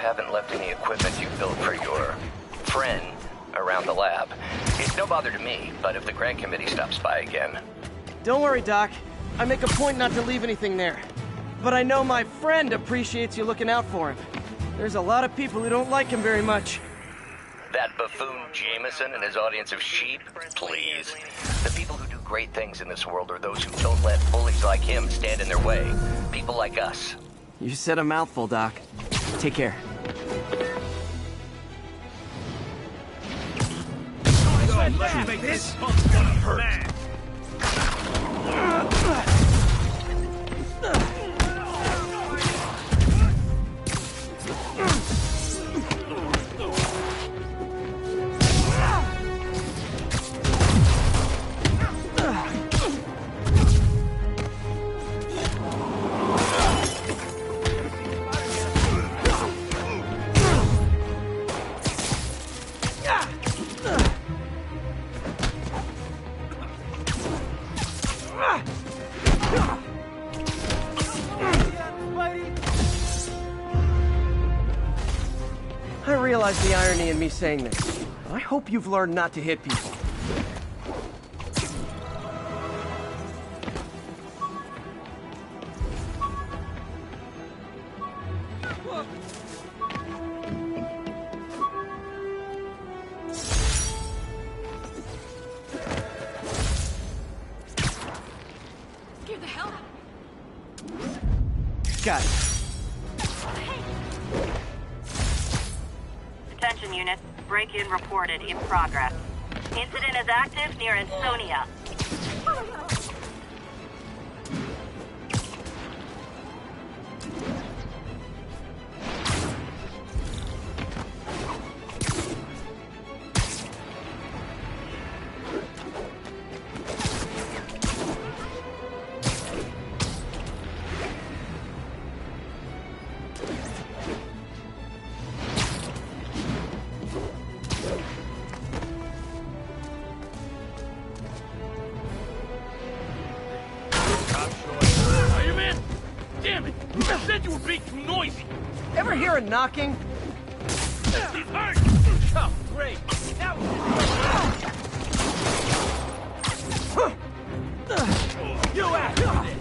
haven't left any equipment you built for your friend around the lab. It's no bother to me, but if the grant committee stops by again... Don't worry, Doc. I make a point not to leave anything there. But I know my friend appreciates you looking out for him. There's a lot of people who don't like him very much. That buffoon Jameson and his audience of sheep? Please. The people who do great things in this world are those who don't let bullies like him stand in their way. People like us. You said a mouthful, Doc. Take care. Let's make this hurt. I realize the irony in me saying this. I hope you've learned not to hit people. Scared the hell out. Got it. Attention units, break-in reported in progress. Incident is active near Ansonia. Ever hear a knocking? He's hurt! Oh, great! Now you after this!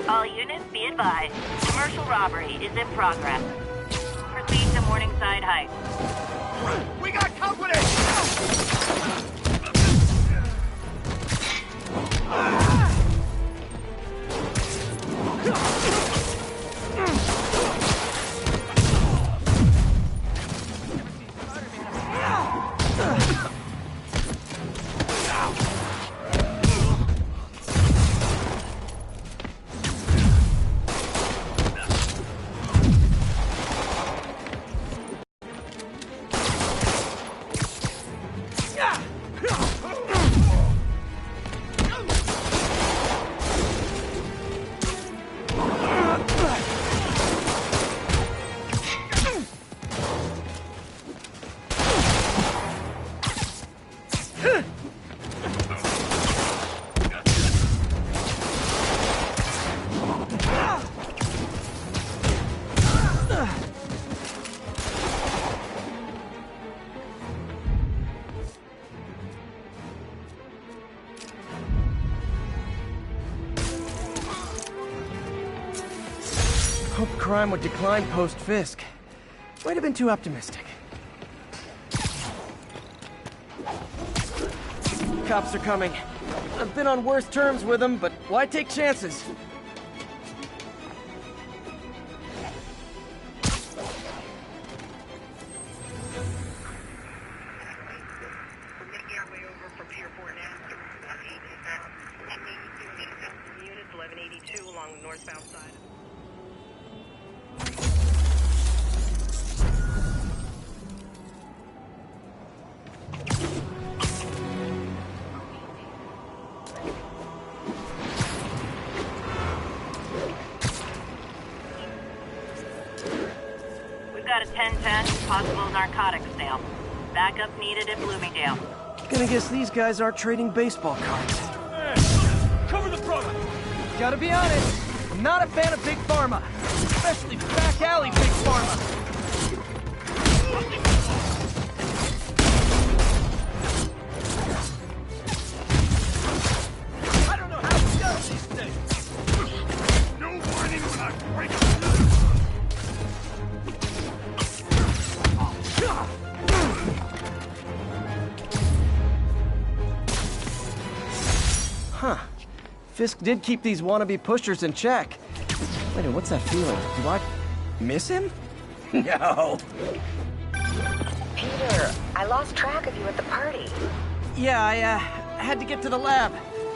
All units be advised. Commercial robbery is in progress. Proceed to Morningside Heights. We got company! Hoped crime would decline post-Fisk. Might have been too optimistic. Cops are coming. I've been on worse terms with them, but why take chances? Units 1182 along the northbound side. We've got a 1010 possible narcotics sale. Backup needed in Bloomingdale. Gonna guess these guys aren't trading baseball cards. Cover the product! Gotta be honest, I'm not a fan of Big Pharma. Especially back alley Big Pharma. I don't know how he does these things! No warning when I break it! Huh. Fisk did keep these wannabe pushers in check. Wait, what's that feeling? Do I miss him? No. Peter, I lost track of you at the party. Yeah, I had to get to the lab.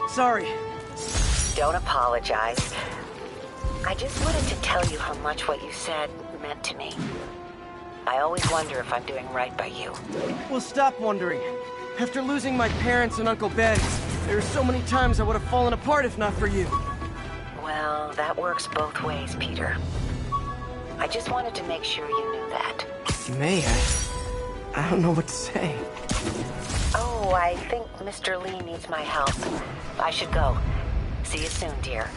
Sorry. Don't apologize. I just wanted to tell you how much what you said meant to me. I always wonder if I'm doing right by you. Well, stop wondering. After losing my parents and Uncle Ben, there are so many times I would have fallen apart if not for you. Well, that works both ways, Peter. I just wanted to make sure you knew that. May I don't know what to say. Oh, I think Mr. Lee needs my help. I should go. See you soon, dear.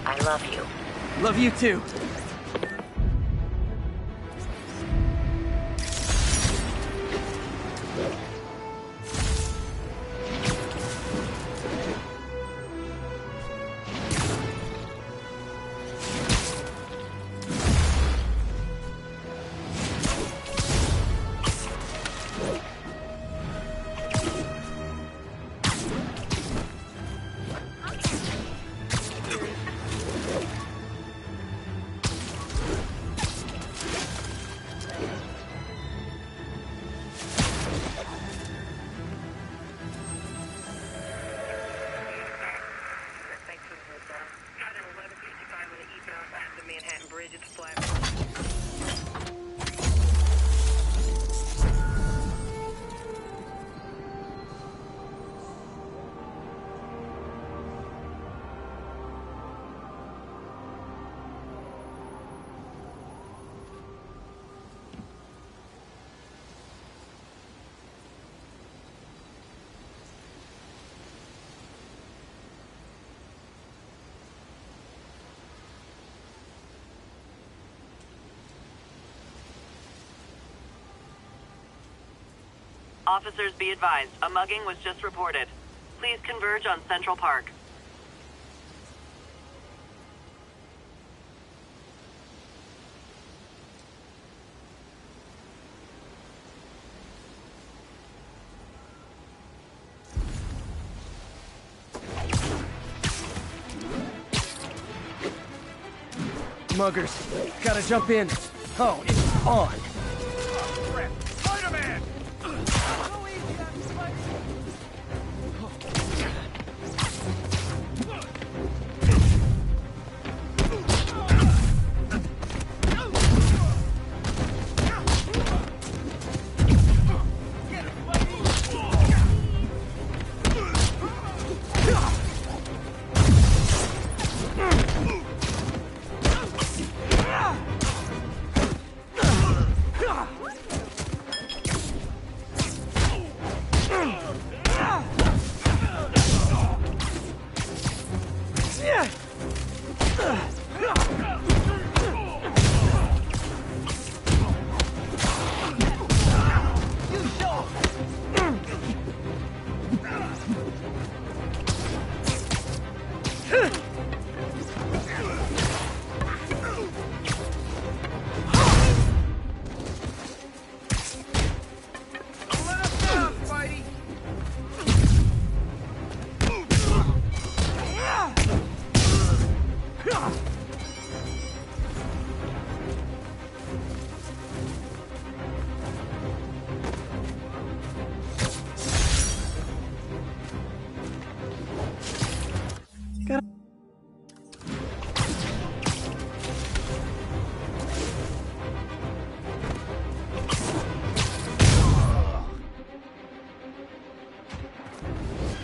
I love you. Love you too. Officers be advised, a mugging was just reported. Please converge on Central Park. Muggers, gotta jump in. Oh, it's on. Spider-Man!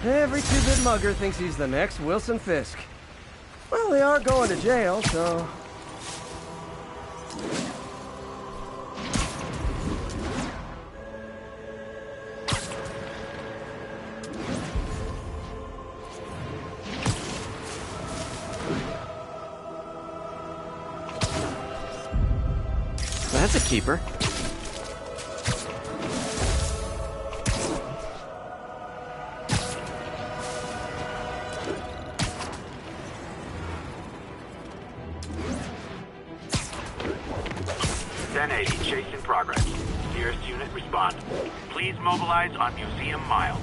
Every two-bit mugger thinks he's the next Wilson Fisk. Well, they are going to jail, so... That's a keeper. Chase in progress. Nearest unit respond. Please mobilize on Museum Mile.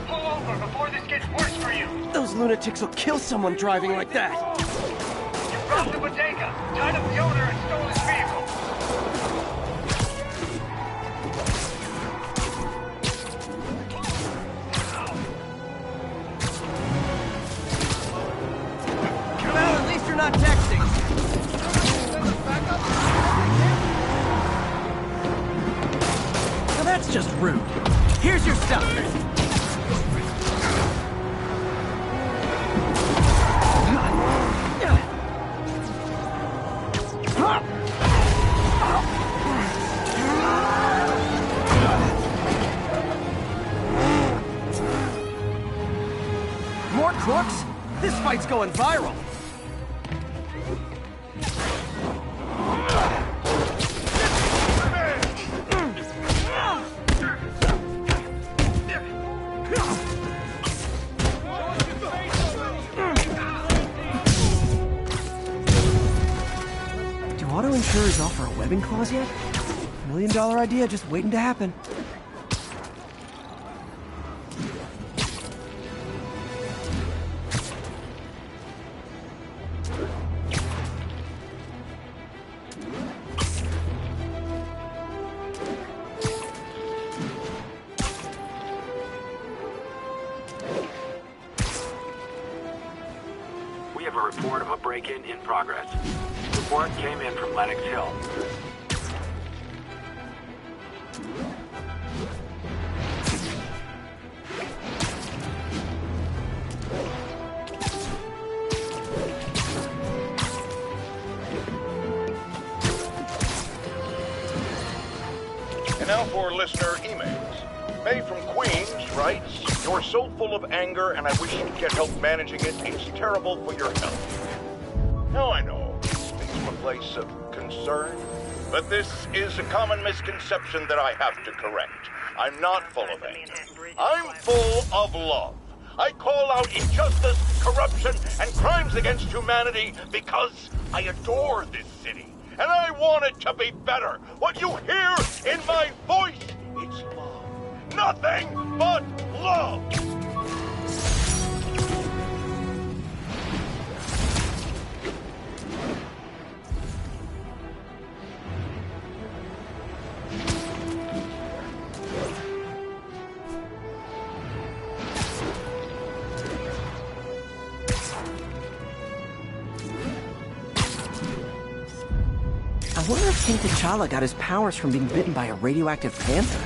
Pull over before this gets worse for you! Those lunatics will kill someone driving like that. You robbed the bodega, tied up the owner, and stole his vehicle! Not texting. Now that's just rude. Here's your stuff. More crooks? This fight's going viral. Auto insurers offer a webbing clause yet? $1 million idea just waiting to happen. We have a report of a break-in in progress. Report came in from Lenox Hill. And now for listener emails. May from Queens writes, "You're so full of anger and I wish you could get help managing it. It's terrible for your health." Now I know. From a place of concern, but this is a common misconception that I have to correct. I'm not full of anger. I'm full of love. I call out injustice, corruption, and crimes against humanity because I adore this city, and I want it to be better. What you hear in my voice, it's love. Nothing but love. I wonder if King T'Challa got his powers from being bitten by a radioactive panther.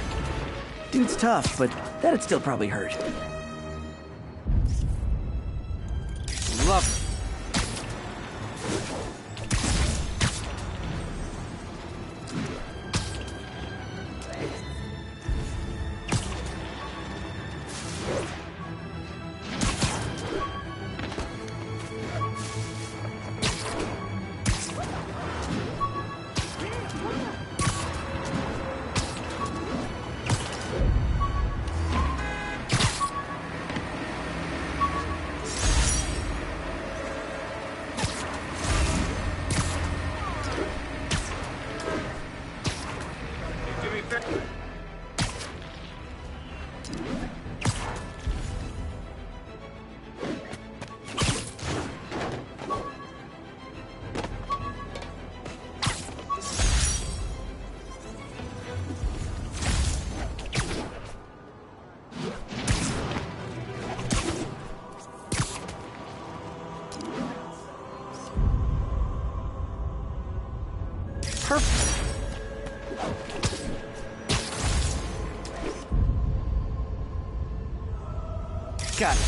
Dude's tough, but that'd still probably hurt. Lovely. Perfect. Got it.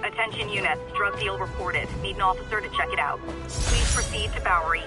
Attention units, drug deal reported. Need an officer to check it out. Please proceed to Bowery.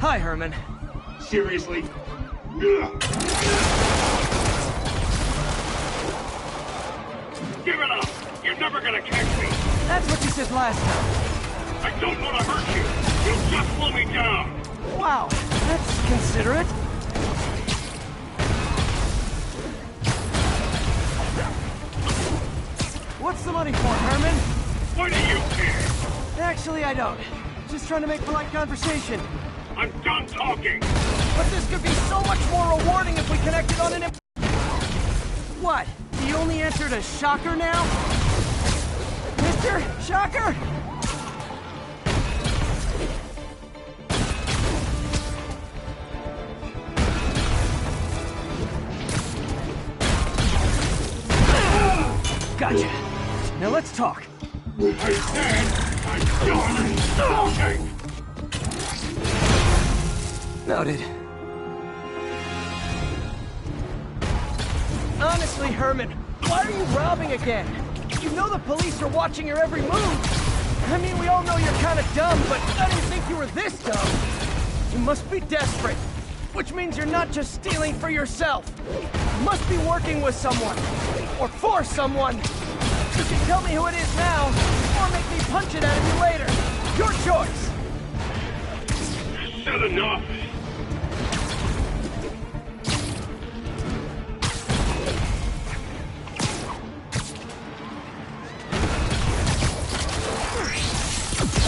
Hi, Herman. Seriously? Give it up! You're never gonna catch me! That's what you said last time. I don't want to hurt you! You'll just slow me down! Wow, that's considerate. What's the money for, Herman? Why do you care? Actually, I don't. Just trying to make polite conversation. I'm done talking! But this could be so much more rewarding if we connected on an... What? You only answered a shocker now? Mr. Shocker? Gotcha. Now let's talk. I said I'm done talking! Noted. Honestly, Herman, why are you robbing again? You know the police are watching your every move. I mean, we all know you're kind of dumb, but I didn't think you were this dumb. You must be desperate, which means you're not just stealing for yourself. You must be working with someone, or for someone. You can tell me who it is now, or make me punch it out of you later. Your choice. Said enough!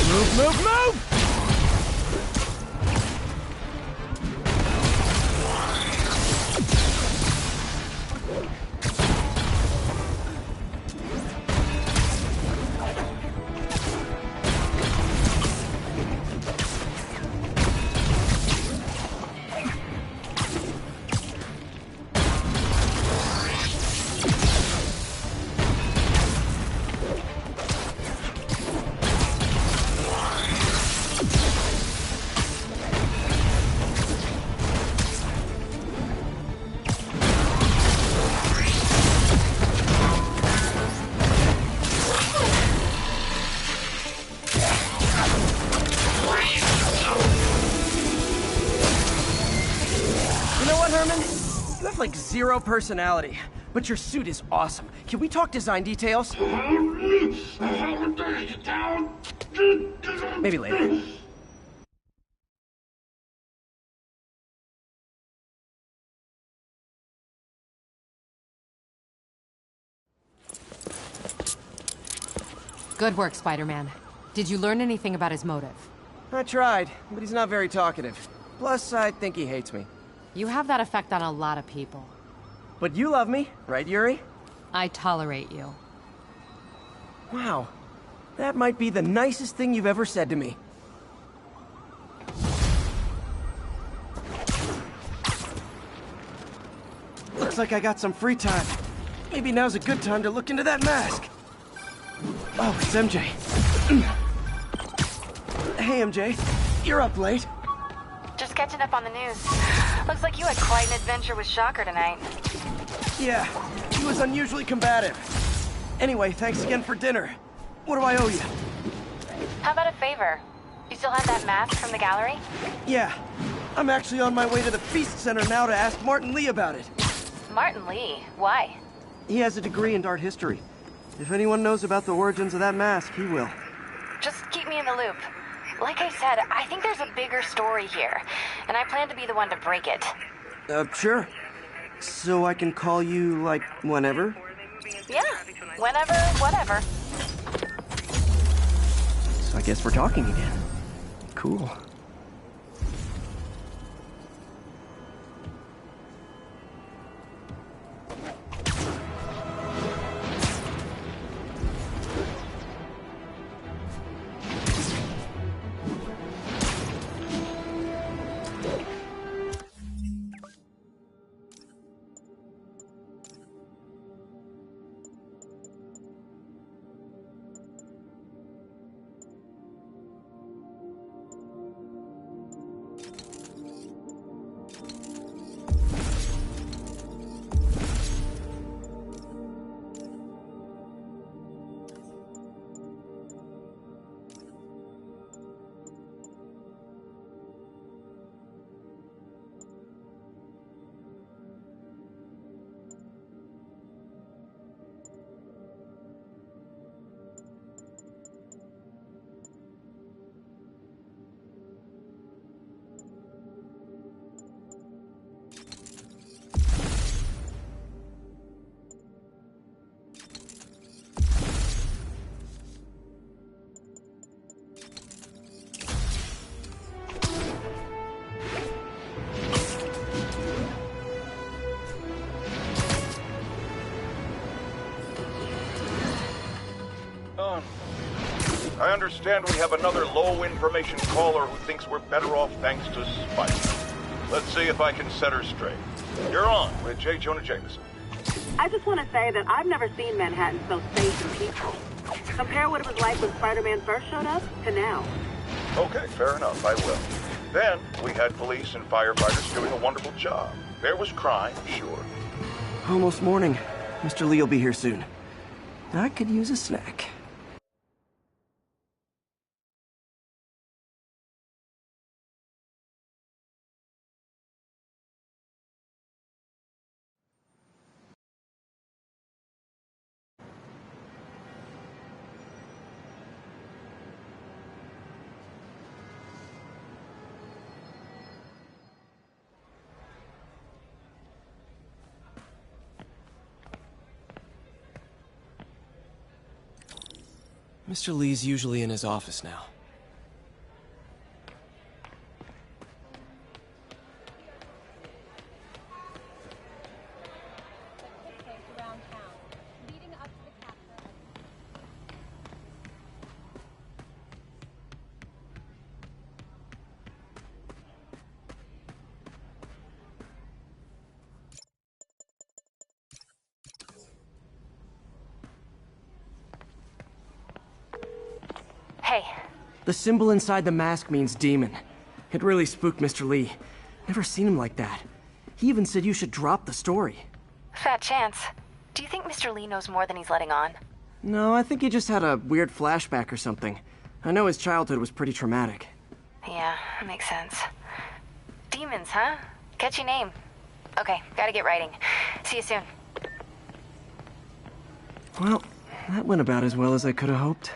Move, move, move! Like zero personality, but your suit is awesome. Can we talk design details? Maybe later. Good work, Spider-Man. Did you learn anything about his motive? I tried, but he's not very talkative. Plus, I think he hates me. You have that effect on a lot of people. But you love me, right, Yuri? I tolerate you. Wow. That might be the nicest thing you've ever said to me. Looks like I got some free time. Maybe now's a good time to look into that mask. Oh, it's MJ. Hey, MJ. You're up late. Just catching up on the news. Looks like you had quite an adventure with Shocker tonight. Yeah, he was unusually combative. Anyway, thanks again for dinner. What do I owe you? How about a favor? You still have that mask from the gallery? Yeah, I'm actually on my way to the Feast Center now to ask Martin Lee about it. Martin Lee? Why? He has a degree in art history. If anyone knows about the origins of that mask, he will. Just keep me in the loop. Like I said, I think there's a bigger story here, and I plan to be the one to break it. Sure. So I can call you, like, whenever? Yeah, whenever, whatever. So I guess we're talking again. Cool. I understand we have another low-information caller who thinks we're better off thanks to Spike. Let's see if I can set her straight. You're on with J. Jonah Jameson. I just want to say that I've never seen Manhattan so safe and peaceful. Compare what it was like when Spider-Man first showed up to now. Okay, fair enough, I will. Then, we had police and firefighters doing a wonderful job. There was crime, sure. Almost morning. Mr. Lee will be here soon. I could use a snack. Mr. Lee's usually in his office now. Hey. The symbol inside the mask means demon. It really spooked Mr. Lee. Never seen him like that. He even said you should drop the story. Fat chance. Do you think Mr. Lee knows more than he's letting on? No, I think he just had a weird flashback or something. I know his childhood was pretty traumatic. Yeah, makes sense. Demons, huh? Catchy name. Okay, gotta get writing. See you soon. Well, that went about as well as I could have hoped.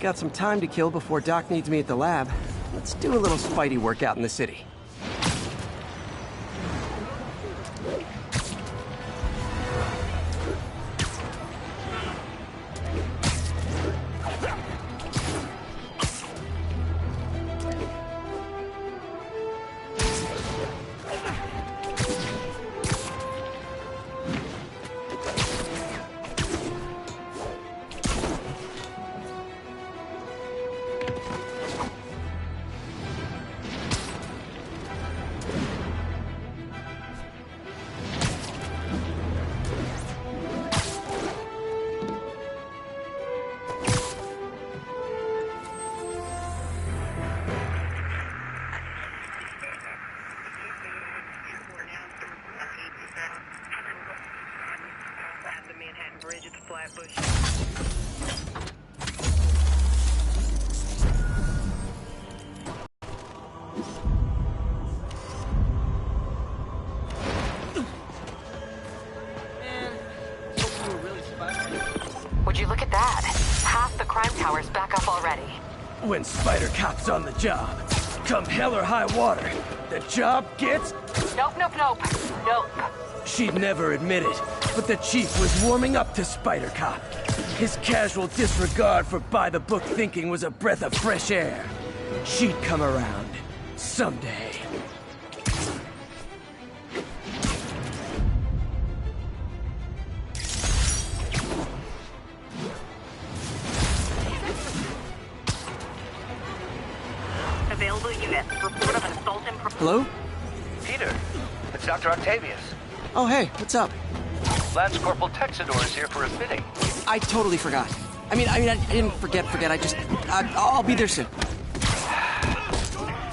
Got some time to kill before Doc needs me at the lab. Let's do a little Spidey work out in the city. Would you look at that? Half the crime tower's back up already. When Spider Cop's on the job, come hell or high water, the job gets... Nope. She'd never admit it, but the chief was warming up to Spider Cop. His casual disregard for by-the-book thinking was a breath of fresh air. She'd come around. Someday. Available unit. Report of an assault in... Hello? Peter, it's Dr. Octavius. Oh, hey, what's up? Lance Corporal Texador is here for a fitting. I totally forgot. I didn't forget. I'll be there soon.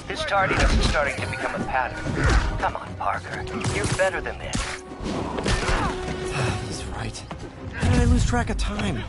His tardiness is starting to become a pattern. Come on, Parker. You're better than this. He's right. How did I lose track of time?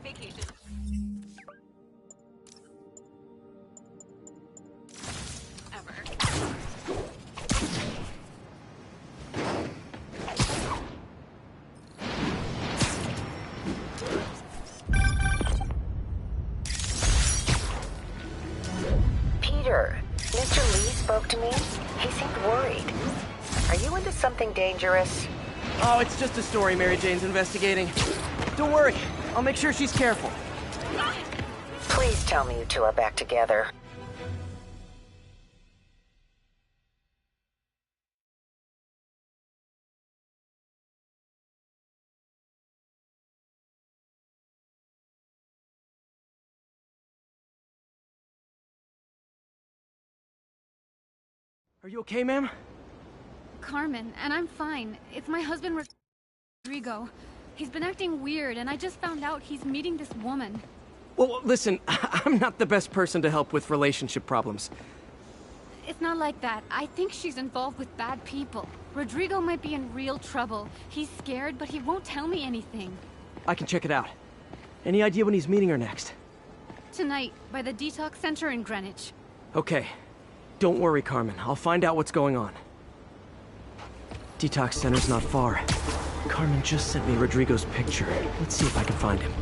Vacation. Ever. Peter, Mr. Lee spoke to me. He seemed worried. Are you into something dangerous? Oh, it's just a story Mary Jane's investigating. Don't worry, I'll make sure she's careful. Please tell me you two are back together. Are you okay, ma'am? Carmen, and I'm fine. It's my husband, Rodrigo. He's been acting weird, and I just found out he's meeting this woman. Well, listen, I'm not the best person to help with relationship problems. It's not like that. I think she's involved with bad people. Rodrigo might be in real trouble. He's scared, but he won't tell me anything. I can check it out. Any idea when he's meeting her next? Tonight, by the detox center in Greenwich. Okay. Don't worry, Carmen. I'll find out what's going on. Detox center's not far. Carmen just sent me Rodrigo's picture. Let's see if I can find him.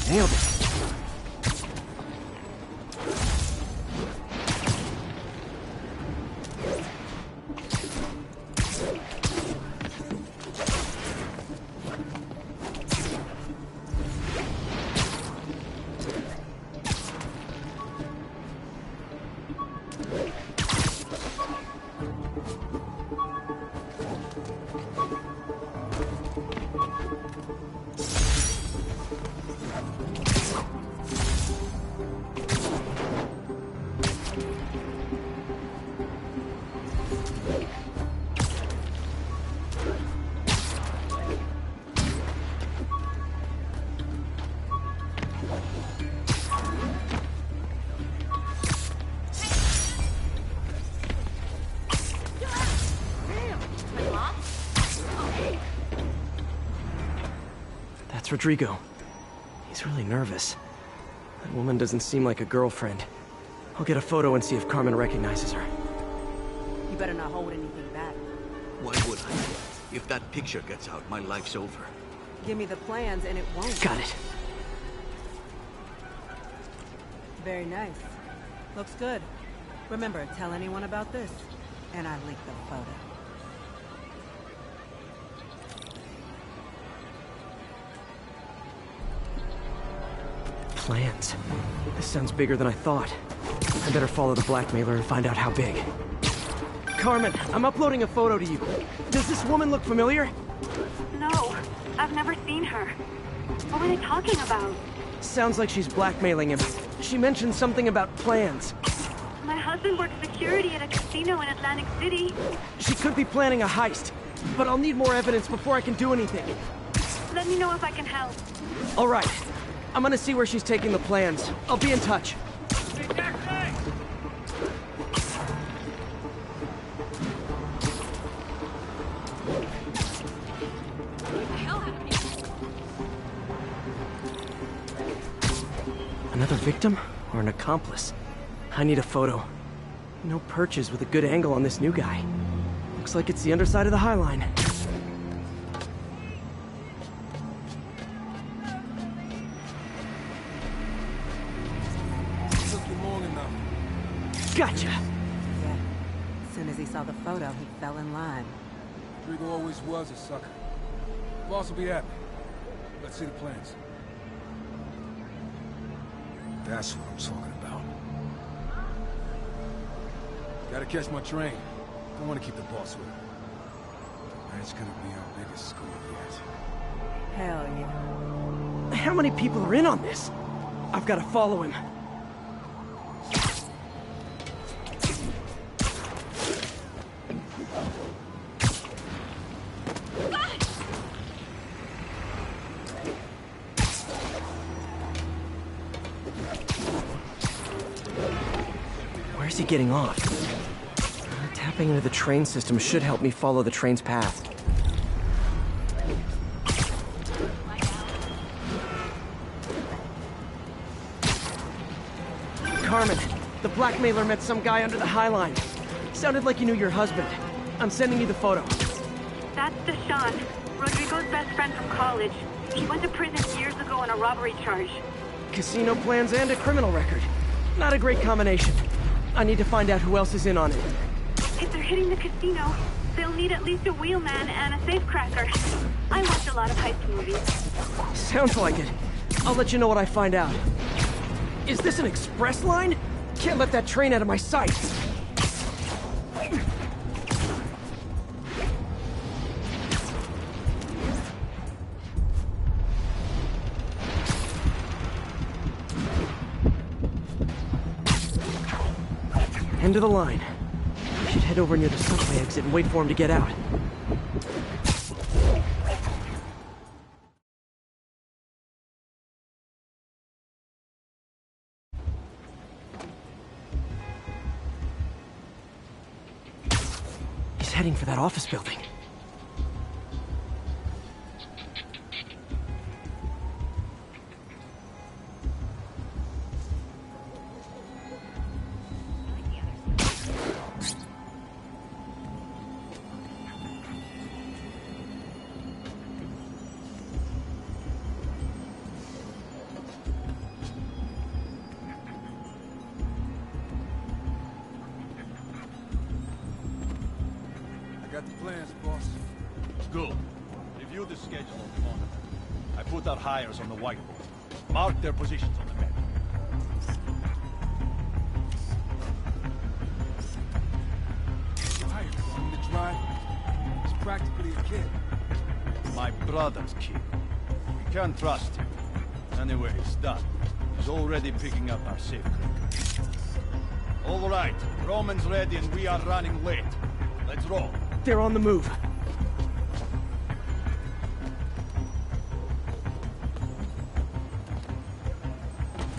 Nailed it. That's Rodrigo. He's really nervous. That woman doesn't seem like a girlfriend. I'll get a photo and see if Carmen recognizes her. You better not hold anything back. Why would I? If that picture gets out, my life's over. Give me the plans and it won't. Got it. Very nice. Looks good. Remember, tell anyone about this, and I leak the photo. Plans. This sounds bigger than I thought. I better follow the blackmailer and find out how big. Carmen, I'm uploading a photo to you. Does this woman look familiar? No, I've never seen her. What were they talking about? Sounds like she's blackmailing him. She mentioned something about plans. My husband works security at a casino in Atlantic City. She could be planning a heist, but I'll need more evidence before I can do anything. Let me know if I can help. All right. I'm gonna see where she's taking the plans. I'll be in touch. Another victim or an accomplice? I need a photo. No perches with a good angle on this new guy. Looks like it's the underside of the High Line. Gotcha! Yeah. As soon as he saw the photo, he fell in line. Rodrigo always was a sucker. Boss will be happy. Let's see the plans. That's what I'm talking about. Gotta catch my train. Don't want to keep the boss with me. That's gonna be our biggest school yet. Hell yeah. How many people are in on this? I've got to follow him. Where's he getting off? Tapping into the train system should help me follow the train's path. Carmen, the blackmailer met some guy under the High Line. Sounded like you knew your husband. I'm sending you the photo. That's Deshaun, Rodrigo's best friend from college. He went to prison years ago on a robbery charge. Casino plans and a criminal record. Not a great combination. I need to find out who else is in on it. If they're hitting the casino, they'll need at least a wheelman and a safecracker. I watch a lot of heist movies. Sounds like it. I'll let you know what I find out. Is this an express line? Can't let that train out of my sight. End of the line. I should head over near the subway exit and wait for him to get out. He's heading for that office building. Got the plans, boss. Good. Review the schedule on the monitor. I put our hires on the whiteboard. Mark their positions on the map. Hired him to drive. He's practically a kid. My brother's kid. We can't trust him. Anyway, it's done. He's already picking up our safecracker. All right, Roman's ready and we are running late. Let's roll. They're on the move.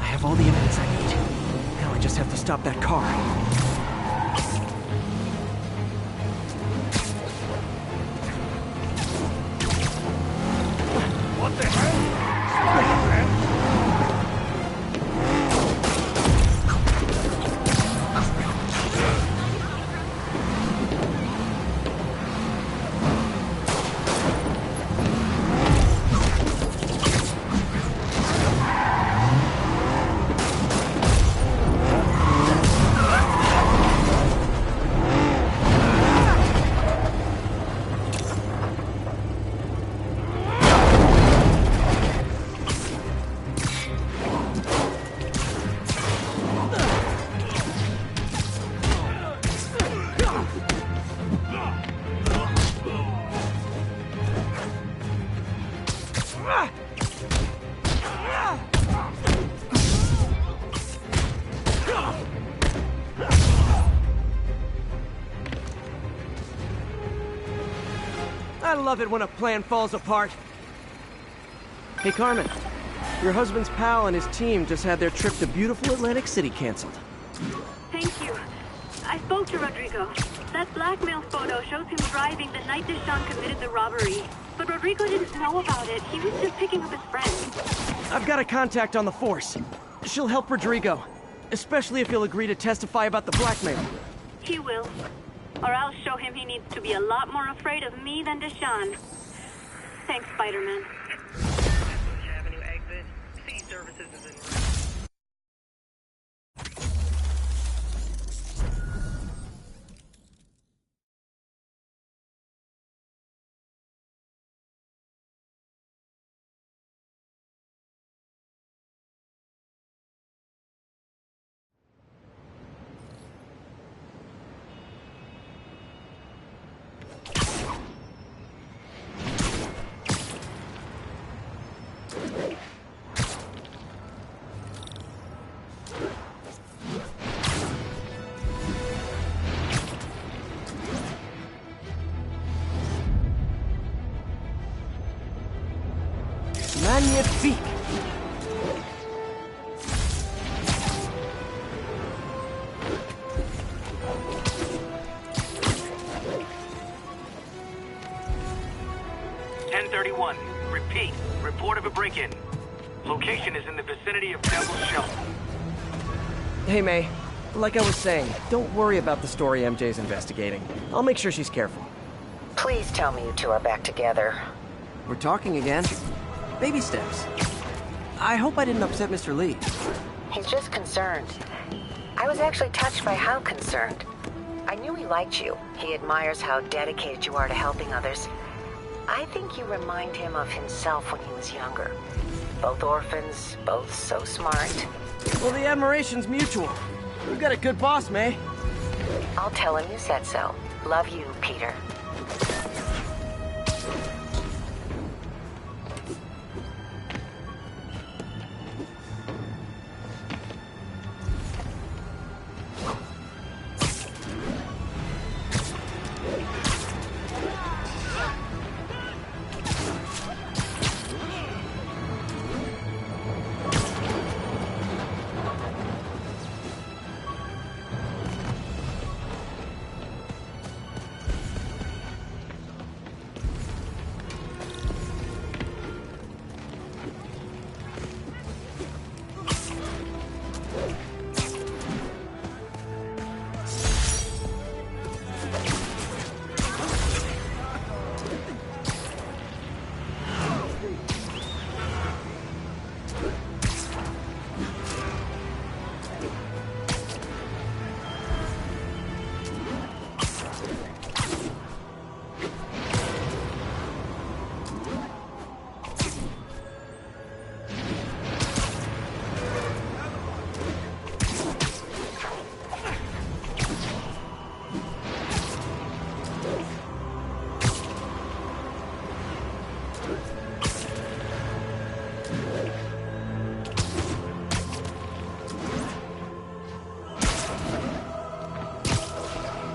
I have all the evidence I need. Now I just have to stop that car. What the hell? I love it when a plan falls apart. Hey, Carmen. Your husband's pal and his team just had their trip to beautiful Atlantic City canceled. Thank you. I spoke to Rodrigo. That blackmail photo shows him driving the night Deshawn committed the robbery. But Rodrigo didn't know about it. He was just picking up his friend. I've got a contact on the force. She'll help Rodrigo. Especially if he'll agree to testify about the blackmail. He will. Or I'll show him he needs to be a lot more afraid of me than Deshawn. Thanks, Spider-Man. Avenue exit. C services is en route. Magnifique! Repeat, report of a break-in. Location is in the vicinity of Devil's Shelf. Hey, May. Like I was saying, don't worry about the story MJ's investigating. I'll make sure she's careful. Please tell me you two are back together. We're talking again. Baby steps. I hope I didn't upset Mr. Lee. He's just concerned. I was actually touched by how concerned. I knew he liked you. He admires how dedicated you are to helping others. I think you remind him of himself when he was younger. Both orphans, both so smart. Well, the admiration's mutual. We've got a good boss, May. I'll tell him you said so. Love you, Peter.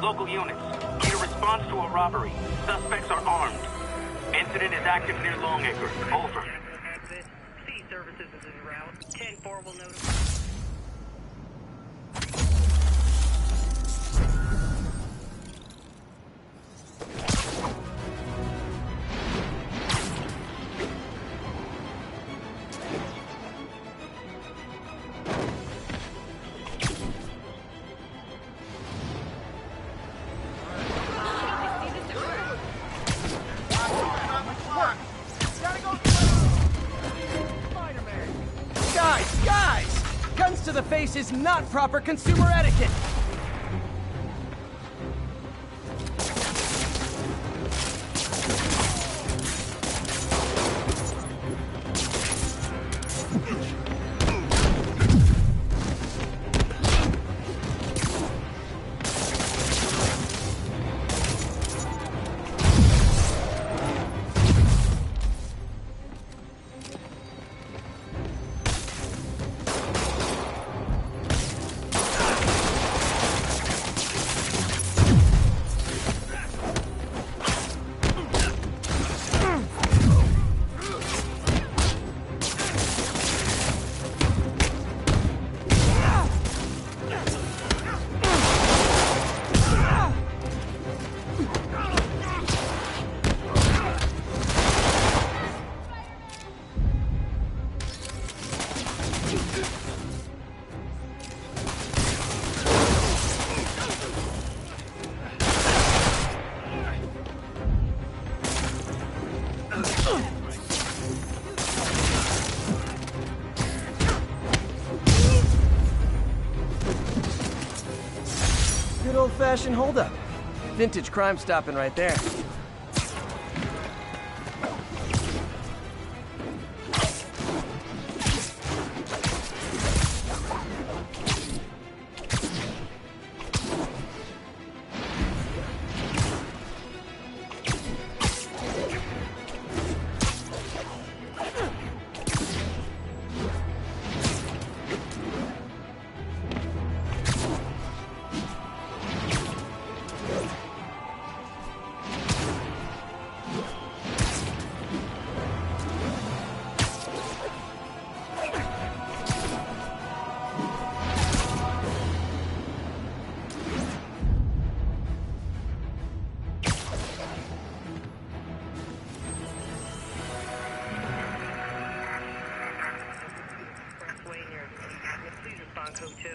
Local units, need a response to a robbery. Suspects are armed. Incident is active near Longacre. Over. Exit. C services is en route. 10-4 will notify. Guys! Guns to the face is not proper consumer etiquette! old-fashioned holdup. Vintage crime stopping right there. Please respond, code 2.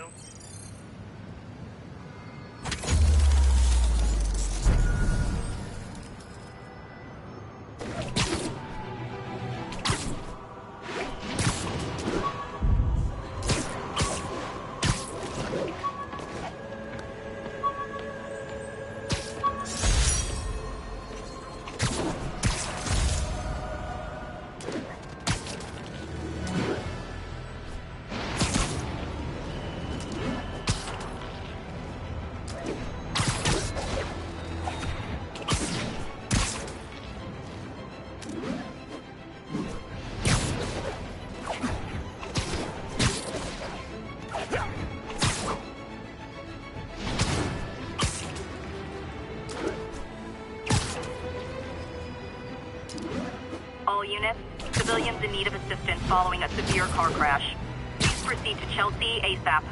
All units, civilians in need of assistance following a severe car crash. Please proceed to Chelsea ASAP.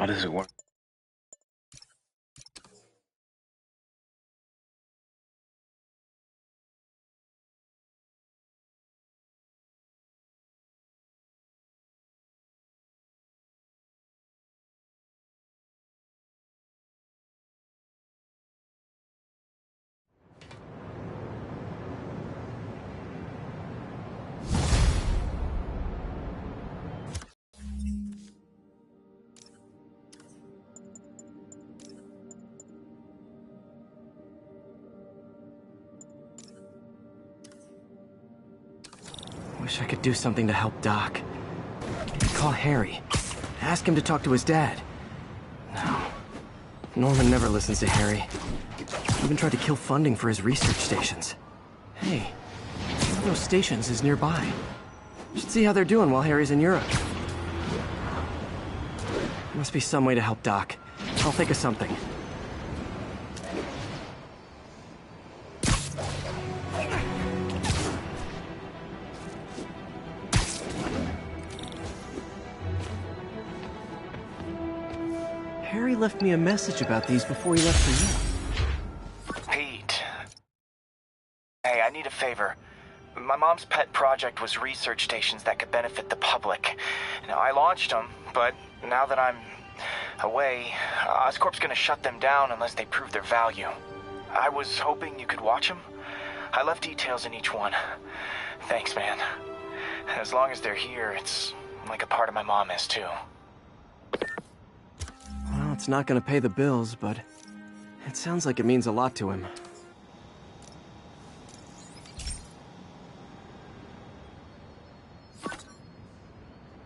How does it work? Wish I could do something to help Doc. Call Harry. Ask him to talk to his dad. No. Norman never listens to Harry. Even tried to kill funding for his research stations. Hey, one of those stations is nearby. Should see how they're doing while Harry's in Europe. Must be some way to help Doc. I'll think of something. Harry left me a message about these before he left for you. Pete. Hey, I need a favor. My mom's pet project was research stations that could benefit the public. Now, I launched them, but now that I'm away, Oscorp's gonna shut them down unless they prove their value. I was hoping you could watch them. I left details in each one. Thanks, man. As long as they're here, it's like a part of my mom is too. Well, it's not gonna pay the bills, but it sounds like it means a lot to him.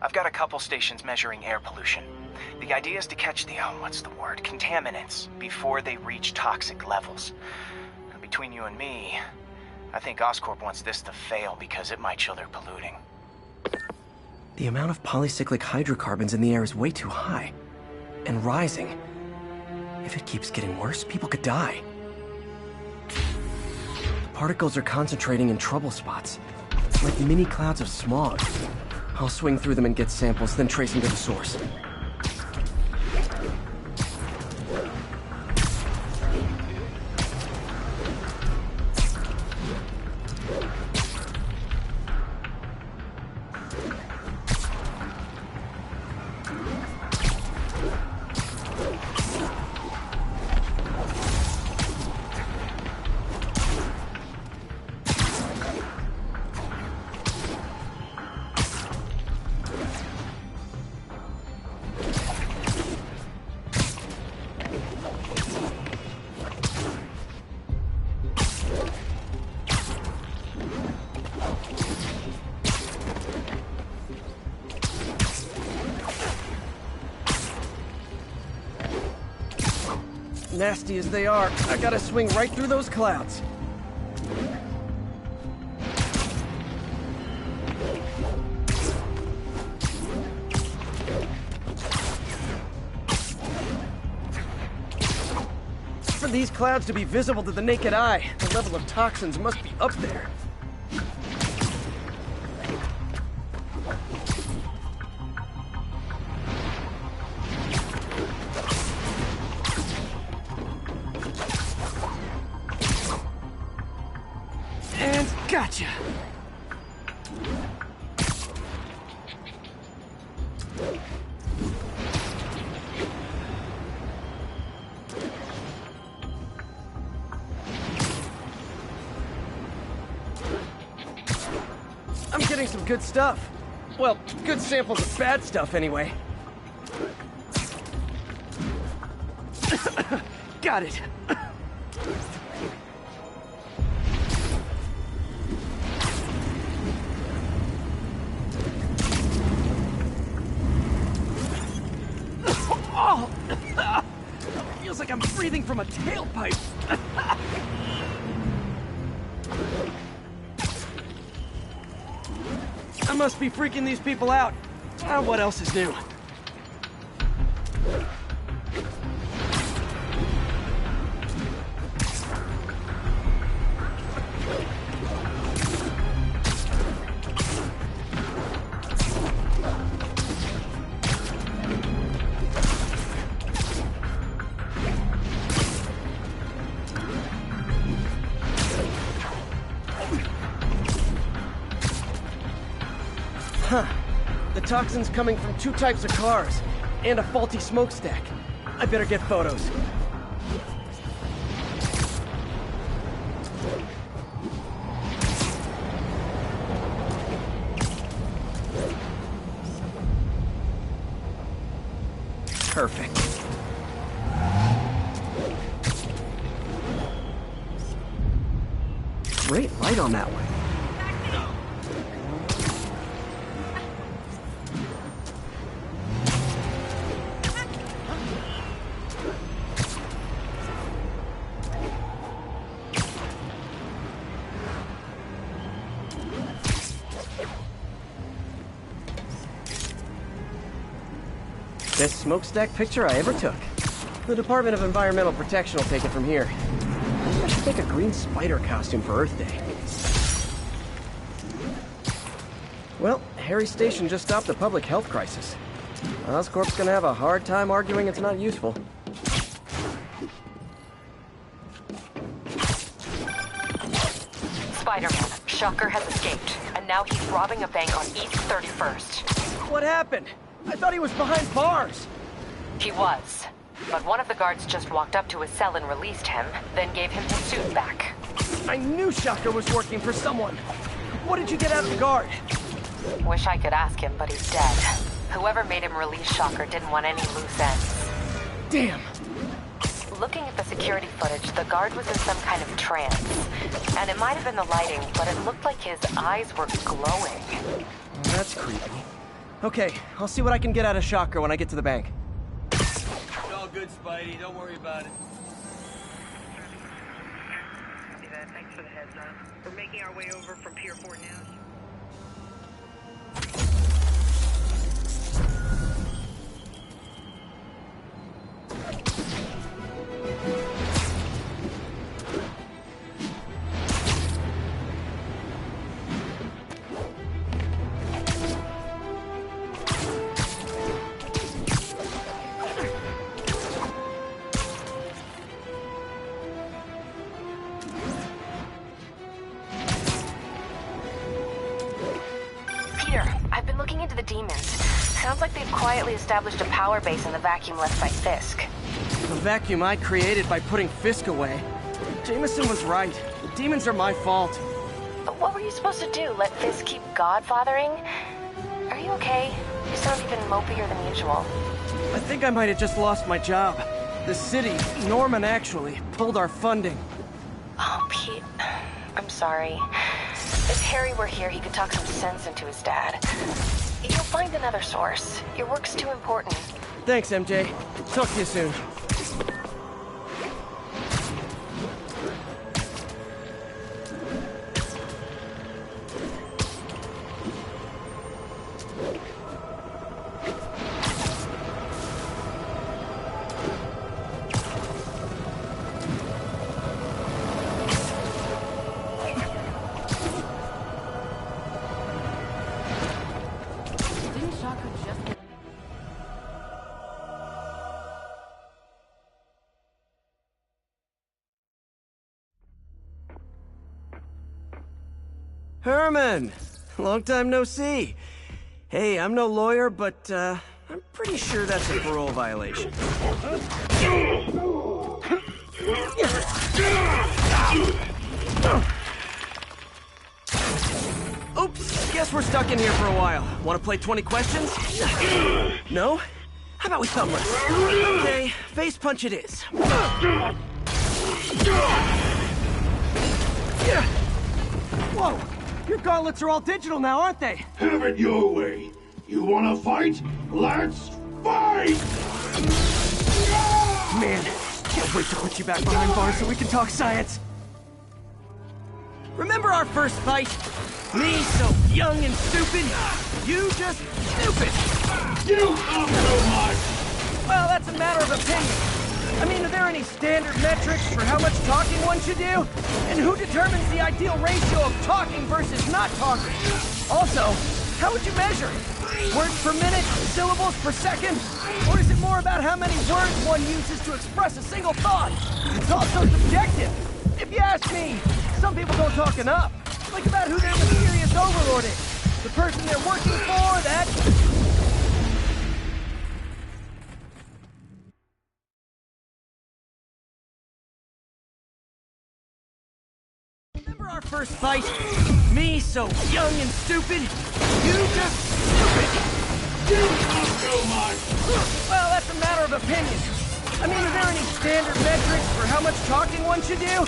I've got a couple stations measuring air pollution. The idea is to catch the, contaminants before they reach toxic levels. And between you and me, I think Oscorp wants this to fail because it might show they're polluting. The amount of polycyclic hydrocarbons in the air is way too high. And rising. If it keeps getting worse, people could die. The particles are concentrating in trouble spots, like mini clouds of smog. I'll swing through them and get samples, then trace them to the source. Nasty as they are, I gotta swing right through those clouds. For these clouds to be visible to the naked eye, the level of toxins must be up there. Gotcha! I'm getting some good stuff. Well, good samples of bad stuff anyway. Got it. Feels like I'm breathing from a tailpipe. I must be freaking these people out. What else is new? Huh. The toxin's coming from 2 types of cars, and a faulty smokestack. I better get photos. Perfect. Great light on that one. Best smokestack picture I ever took. The Department of Environmental Protection will take it from here. I should make a green spider costume for Earth Day. Well, Harry Station just stopped a public health crisis. Oscorp's gonna have a hard time arguing it's not useful. Spider-Man, Shocker has escaped, and now he's robbing a bank on East 31st. What happened? I thought he was behind bars. He was. But one of the guards just walked up to his cell and released him, then gave him his suit back. I knew Shocker was working for someone. What did you get out of the guard? Wish I could ask him, but he's dead. Whoever made him release Shocker didn't want any loose ends. Damn! Looking at the security footage, the guard was in some kind of trance. And it might have been the lighting, but it looked like his eyes were glowing. That's creepy. Okay, I'll see what I can get out of Shocker when I get to the bank. It's all good, Spidey. Don't worry about it. Copy that. Thanks for the heads up. We're making our way over from Pier 4 now. The demons. Sounds like they've quietly established a power base in the vacuum left by Fisk. The vacuum I created by putting Fisk away. Jameson was right. The demons are my fault. But what were you supposed to do? Let Fisk keep godfathering? Are you okay? You sound even mopier than usual. I think I might have just lost my job. The city, Norman actually, pulled our funding. Oh, Pete. I'm sorry. If Harry were here, he could talk some sense into his dad. You'll find another source. Your work's too important. Thanks, MJ. Talk to you soon. Herman! Long time no see. Hey, I'm no lawyer, but, I'm pretty sure that's a parole violation. Oops, guess we're stuck in here for a while. Want to play 20 questions? No? How about we thumb wrestle? Okay, face punch it is. Whoa! Your gauntlets are all digital now, aren't they? Have it your way. You wanna fight? Let's fight! Man, can't wait to put you back behind bars so we can talk science. Remember our first fight? Me so young and stupid, you just stupid. You talk so much! Well, that's a matter of opinion. I mean, are there any standard metrics for how much talking one should do? And who determines the ideal ratio of talking versus not talking? Also, how would you measure it? Words per minute? Syllables per second? Or is it more about how many words one uses to express a single thought? It's also subjective. If you ask me, some people don't talk enough. Like about who their mysterious overlord is. The person they're working for, that... Remember our first fight? Me so young and stupid, you just stupid. You talk so much! Well, that's a matter of opinion. I mean, are there any standard metrics for how much talking one should do?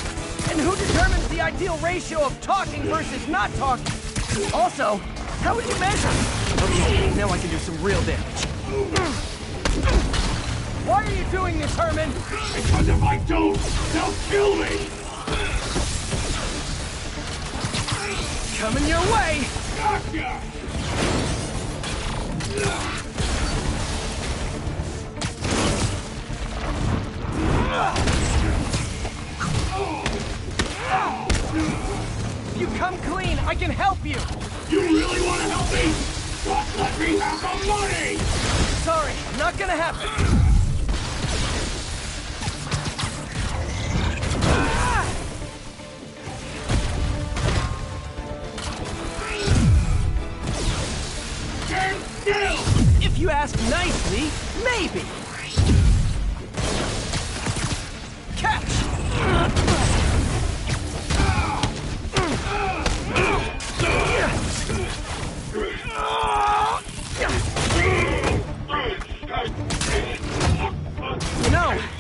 And who determines the ideal ratio of talking versus not talking? Also, how would you measure? Okay, now I can do some real damage. Why are you doing this, Herman? Because if I don't, they'll kill me! Coming your way! Gotcha! If you come clean, I can help you! You really want to help me? Just let me have the money! Sorry, not gonna happen. If you ask nicely, maybe. Catch!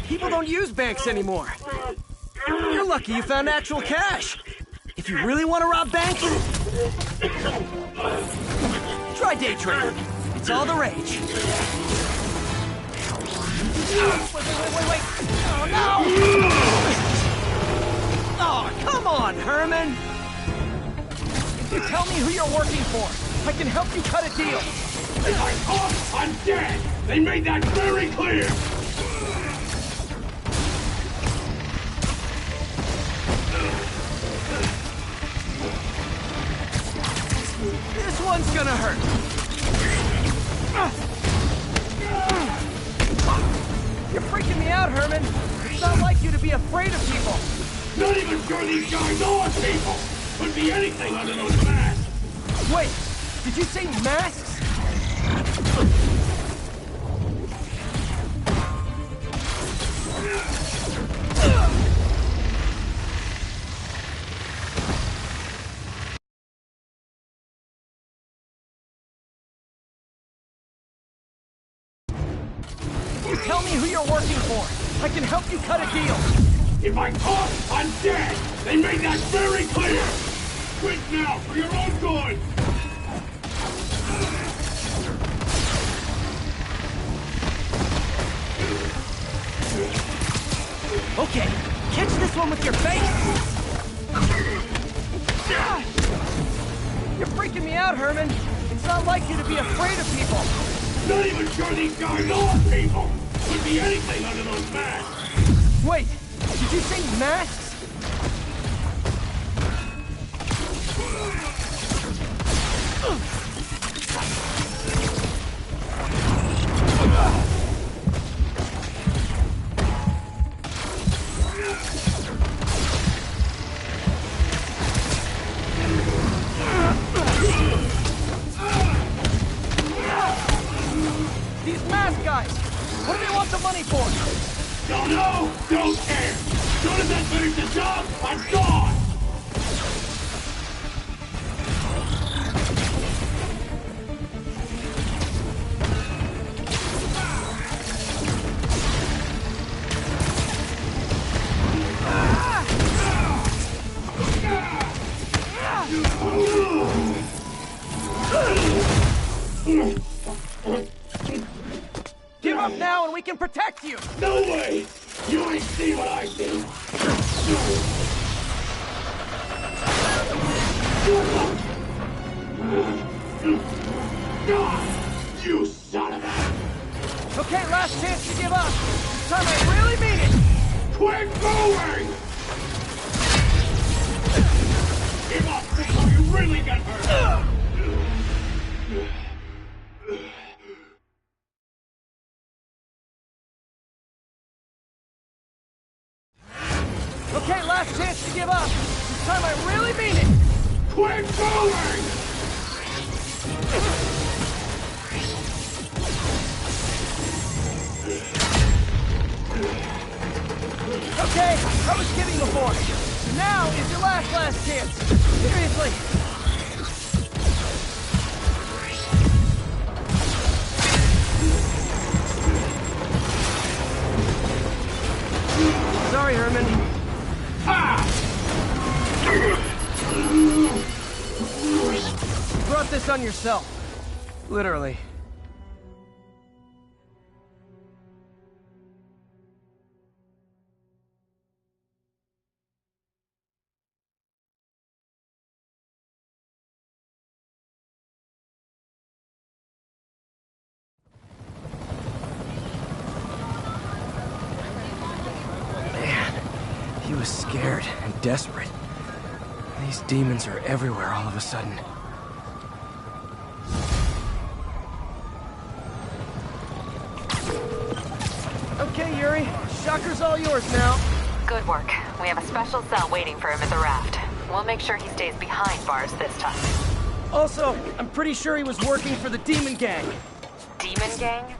People don't use banks anymore. You're lucky you found actual cash. If you really want to rob banks, try day trading. It's all the rage. Wait. Oh, no! Oh, come on, Herman! If you tell me who you're working for, I can help you cut a deal. If I talk, I'm dead! They made that very clear! This one's gonna hurt. You're freaking me out, Herman. It's not like you to be afraid of people. Not even sure these guys are people! Could be anything under those masks! Wait, did you say masks? Tell me who you're working for. I can help you cut a deal. If I talk, I'm dead! They made that very clear! Quit now, for your own good! Okay, catch this one with your face! You're freaking me out, Herman. It's not like you to be afraid of people. Not even sure these guys are people! Could be anything under those masks! Wait, did you say masks? These mask guys! What do they want the money for? Don't know! Don't care! Soon as I finish the job, I'm gone! Give up now and we can protect you! No way! You ain't see what I see! You son of a... Okay, last chance to give up. This time I really mean it! Quit going! Give up before you really get hurt! Okay, last chance to give up. This time I really mean it! Quit going! Okay, I was kidding before. Now is your last chance. Seriously. Sorry, Herman. You brought this on yourself. Literally. He was scared and desperate. These demons are everywhere all of a sudden. Okay, Yuri. Shocker's all yours now. Good work. We have a special cell waiting for him at the raft. We'll make sure he stays behind bars this time. Also, I'm pretty sure he was working for the Demon Gang. Demon Gang?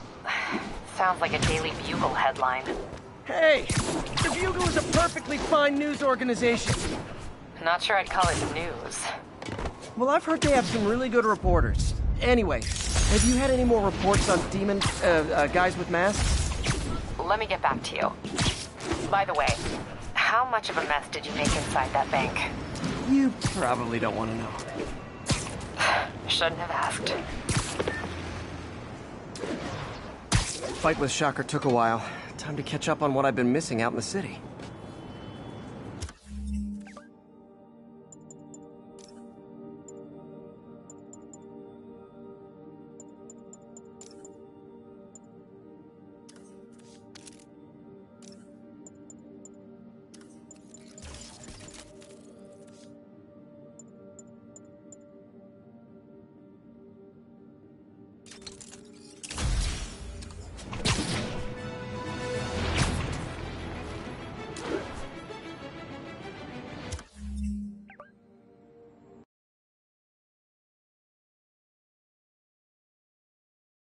Sounds like a Daily Bugle headline. Hey, the Bugle is a perfectly fine news organization. Not sure I'd call it news. Well, I've heard they have some really good reporters. Anyway, have you had any more reports on demon, guys with masks? let me get back to you. By the way, how much of a mess did you make inside that bank? You probably don't want to know. Shouldn't have asked. Fight with Shocker took a while. Time to catch up on what I've been missing out in the city.